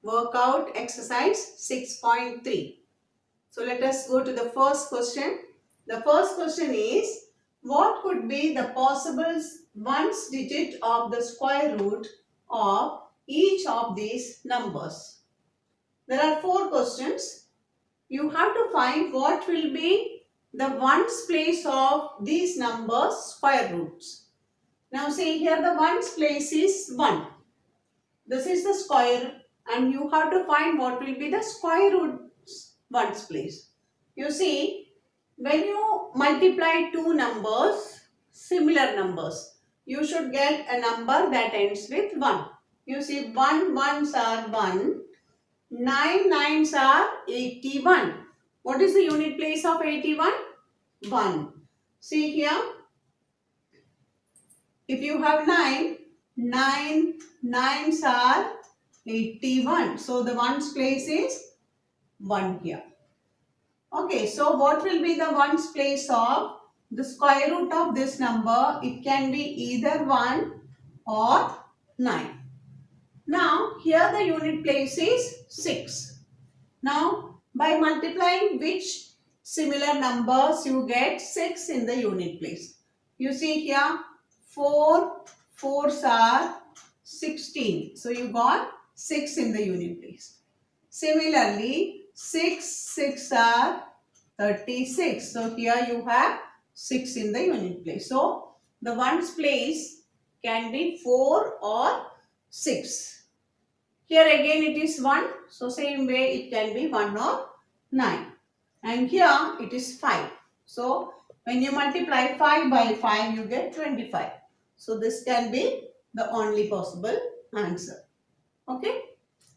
Workout exercise 6.3. So let us go to the first question. The first question is, what could be the possible ones digit of the square root of each of these numbers? There are four questions. You have to find what will be the ones place of these numbers square roots. Now see here, the ones place is 1. This is the square and you have to find what will be the square root ones place. You see, when you multiply two numbers, similar numbers, you should get a number that ends with 1. You see, 1 ones are 1, 9 nines are 81. What is the unit place of 81? 1. See here, if you have 9, 9 nines are 81. So the ones place is 1 here. Okay, so what will be the ones place of the square root of this number? It can be either 1 or 9. Now here the unit place is 6. Now by multiplying which similar numbers you get 6 in the unit place. You see here 4 4s are 16. So you got 6 in the unit place. Similarly 6 6 are 36. So here you have 6 in the unit place. So the ones place can be 4 or 6. Here again it is 1. So same way it can be 1 or 9. And here it is 5. So when you multiply 5 by 5 you get 25. So this can be the only possible answer. Okay.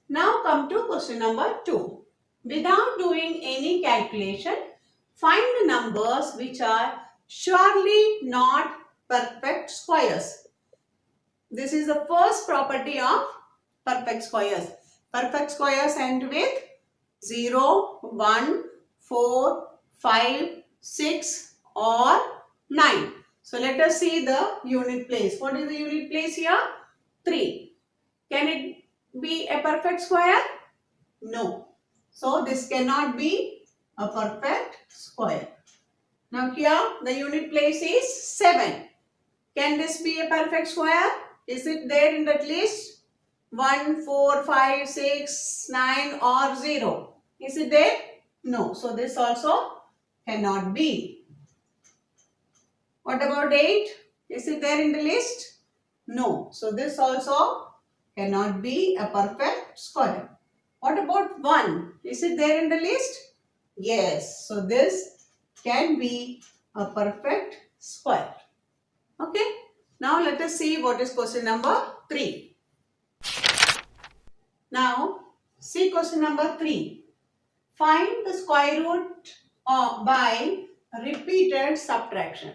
Now come to question number 2. Without doing any calculation, find the numbers which are surely not perfect squares. This is the first property of perfect squares. Perfect squares end with 0, 1, 4, 5, 6 or 9. So let us see the unit place. What is the unit place here? 3. Can it be a perfect square? No. So this cannot be a perfect square. Now here the unit place is 7. Can this be a perfect square? Is it there in that list? 1, 4, 5, 6, 9 or 0. Is it there? No. So this also cannot be. What about 8? Is it there in the list? No. So this also cannot be a perfect square. What about 1? Is it there in the list? Yes. So this can be a perfect square. Okay. Now let us see what is question number 3. Now see question number 3. Find the square root by repeated subtraction.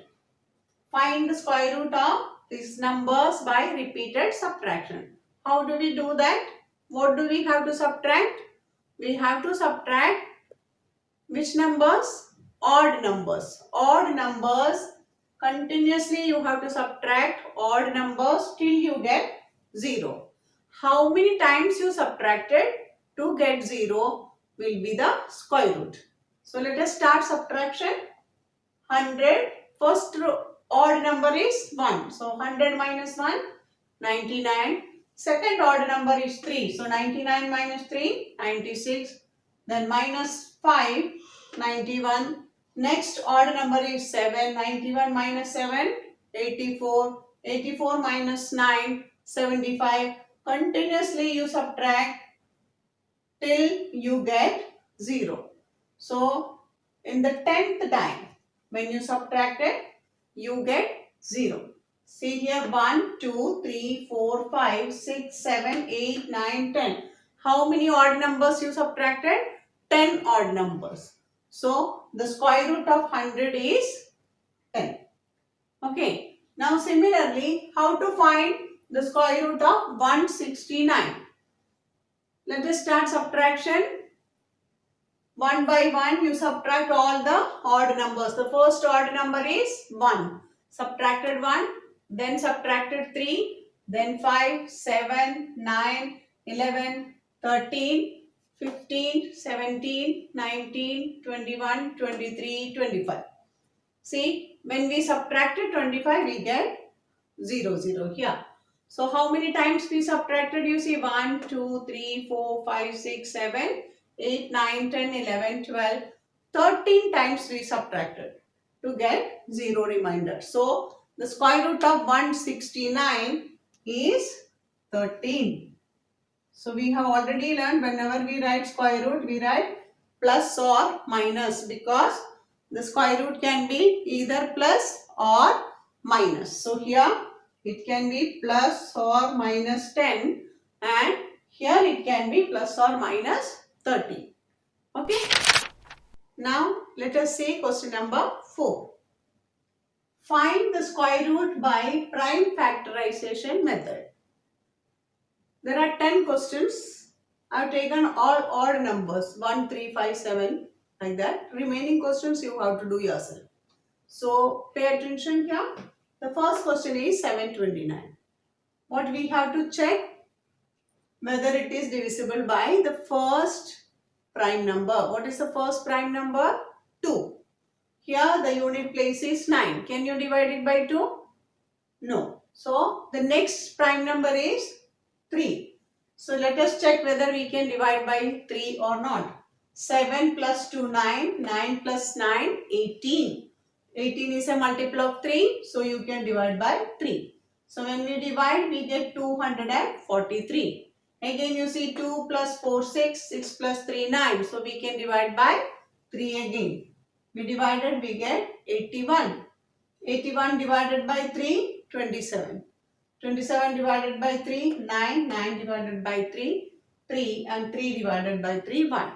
Find the square root of these numbers by repeated subtraction. How do we do that? What do we have to subtract? We have to subtract which numbers? Odd numbers. Odd numbers. Continuously you have to subtract odd numbers till you get 0. How many times you subtracted to get 0 will be the square root. So let us start subtraction. 100. First odd number is 1. So 100 minus 1, 99. Second odd number is 3. So 99 minus 3, 96. Then minus 5, 91. Next odd number is 7. 91 minus 7, 84. 84 minus 9, 75. Continuously you subtract till you get 0. So in the 10th time when you subtract it, you get 0. See here 1, 2, 3, 4, 5, 6, 7, 8, 9, 10. How many odd numbers you subtracted? 10 odd numbers. So the square root of 100 is 10. Okay. Now similarly, how to find the square root of 169? Let us start subtraction. One by one you subtract all the odd numbers. The first odd number is 1. Subtracted 1, then subtracted 3, then 5, 7, 9, 11, 13, 15, 17, 19, 21, 23, 25. See, when we subtracted 25, we get 0, 0 here. So, how many times we subtracted? You see 1, 2, 3, 4, 5, 6, 7, 8, 9, 10, 11, 12, 13 times we subtracted to get 0 remainder. So, the square root of 169 is 13. So, we have already learned whenever we write square root, we write plus or minus, because the square root can be either plus or minus. So, here it can be plus or minus 10, and here it can be plus or minus 30. Okay. Now, let us see question number 4. Find the square root by prime factorization method. There are 10 questions. I have taken all odd numbers 1, 3, 5, 7, like that. Remaining questions you have to do yourself. So pay attention here. The first question is 729. What we have to check? Whether it is divisible by the first prime number. What is the first prime number? 2. Here the unit place is 9. Can you divide it by 2? No. So the next prime number is 3. So let us check whether we can divide by 3 or not. 7 plus 2, 9. 9 plus 9, 18. 18 is a multiple of 3. So you can divide by 3. So when we divide, we get 243. Again you see 2 plus 4, 6. 6 plus 3, 9. So we can divide by 3 again. We divided, we get 81. 81 divided by 3, 27. 27 divided by 3, 9. 9 divided by 3, 3. And 3 divided by 3, 1.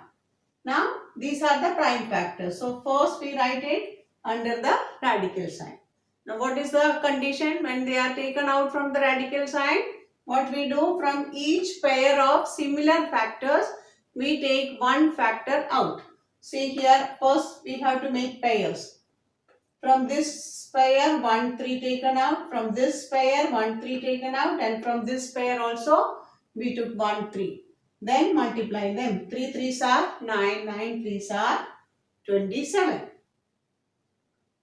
Now, these are the prime factors. So, first we write it under the radical sign. Now, what is the condition when they are taken out from the radical sign? What we do, from each pair of similar factors, we take one factor out. See here, first we have to make pairs. From this pair, 1, 3 taken out. From this pair, 1, 3 taken out. And from this pair also, we took 1, 3. Then multiply them. 3 3s are 9, 9 3s are 27.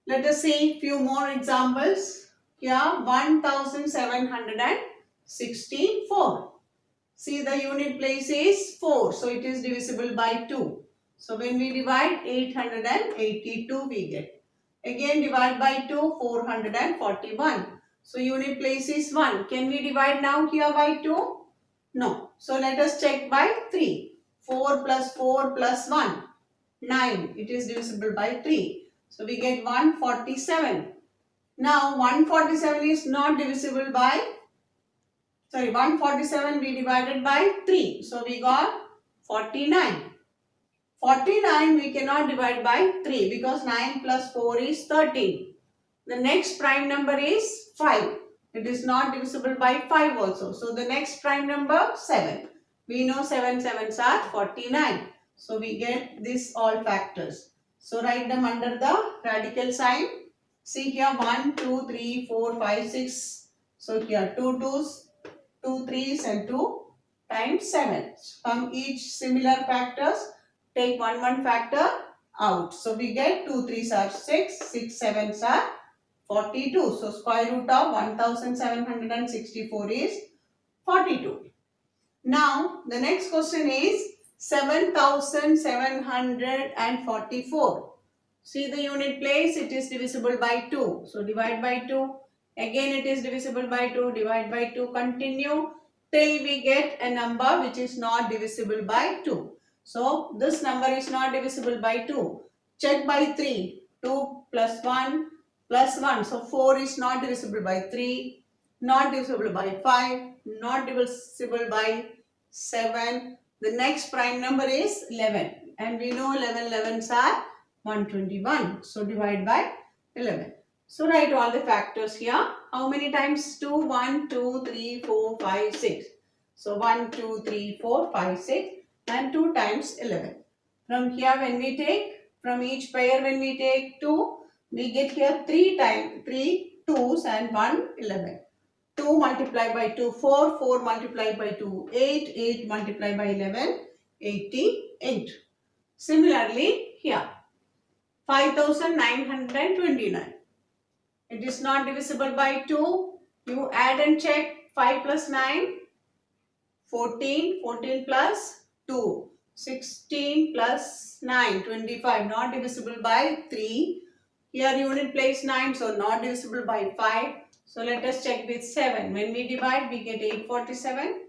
Let us see few more examples. Here, 1764. See, the unit place is 4. So, it is divisible by 2. So, when we divide, 882 we get. Again divide by 2, 441. So unit place is 1. Can we divide now here by 2? No. So let us check by 3. 4 plus 4 plus 1. 9. It is divisible by 3. So we get 147. Now 147 is not divisible by, 147 we divided by 3. So we got 49. 49 we cannot divide by 3 because 9 plus 4 is 13. The next prime number is 5. It is not divisible by 5 also. So the next prime number 7. We know 7 sevens are 49. So we get this all factors. So write them under the radical sign. See here 1, 2, 3, 4, 5, 6. So here 2 2s, 2 3s and 2 times 7. From each similar factors, take one factor out. So we get 2 3s are 6, 6 7s are 42. So square root of 1764 is 42. Now the next question is 7744. See the unit place, it is divisible by 2. So divide by 2. Again it is divisible by 2. Divide by 2. Continue till we get a number which is not divisible by 2. So this number is not divisible by 2. Check by 3. 2 plus 1 plus 1. So 4 is not divisible by 3. Not divisible by 5. Not divisible by 7. The next prime number is 11. And we know 11 11s are 121. So divide by 11. So write all the factors here. How many times 2? 1, 2, 3, 4, 5, 6. So 1, 2, 3, 4, 5, 6 and 2 times 11. From here when we take, from each pair when we take 2, we get here 3 2s and 1 11. 2 multiplied by 2, 4, 4 multiplied by 2, 8, 8 multiplied by 11, 88. Similarly, here, 5929. It is not divisible by 2. You add and check 5 plus 9, 14, 14 plus 2, 16 plus 9, 25. Not divisible by 3. Here unit place 9, so not divisible by 5. So let us check with 7. When we divide, we get 847.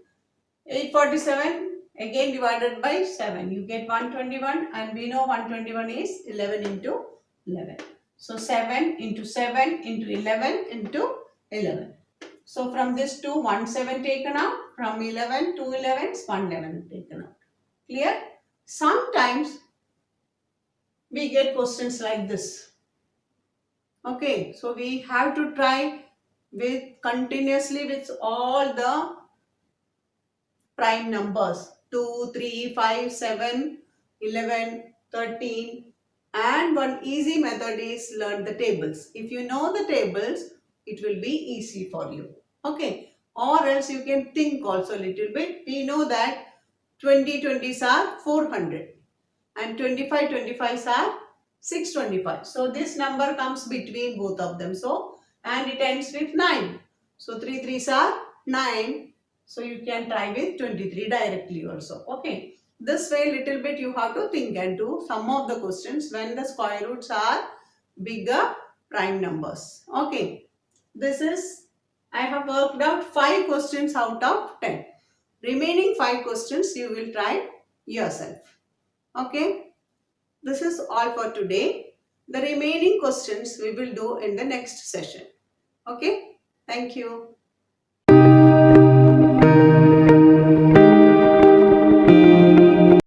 847 again divided by 7. You get 121, and we know 121 is 11 into 11. So 7 into 7 into 11 into 11. So from this 2, 1 7 taken out. From 11, 2 11s, 1 11 taken out. Clear? Sometimes we get questions like this. Okay, so we have to try with continuously with all the prime numbers 2, 3, 5, 7, 11, 13, and one easy method is learn the tables. If you know the tables, it will be easy for you. Okay, or else you can think also a little bit. We know that 20 20s are 400 and 25 25s are 625. So this number comes between both of them. So, and it ends with 9. So 3 3s are 9. So you can try with 23 directly also. Okay. This way little bit you have to think and do some of the questions when the square roots are bigger prime numbers. Okay. This is, I have worked out 5 questions out of 10. Remaining 5 questions you will try yourself. Okay. This is all for today. The remaining questions we will do in the next session. Okay. Thank you.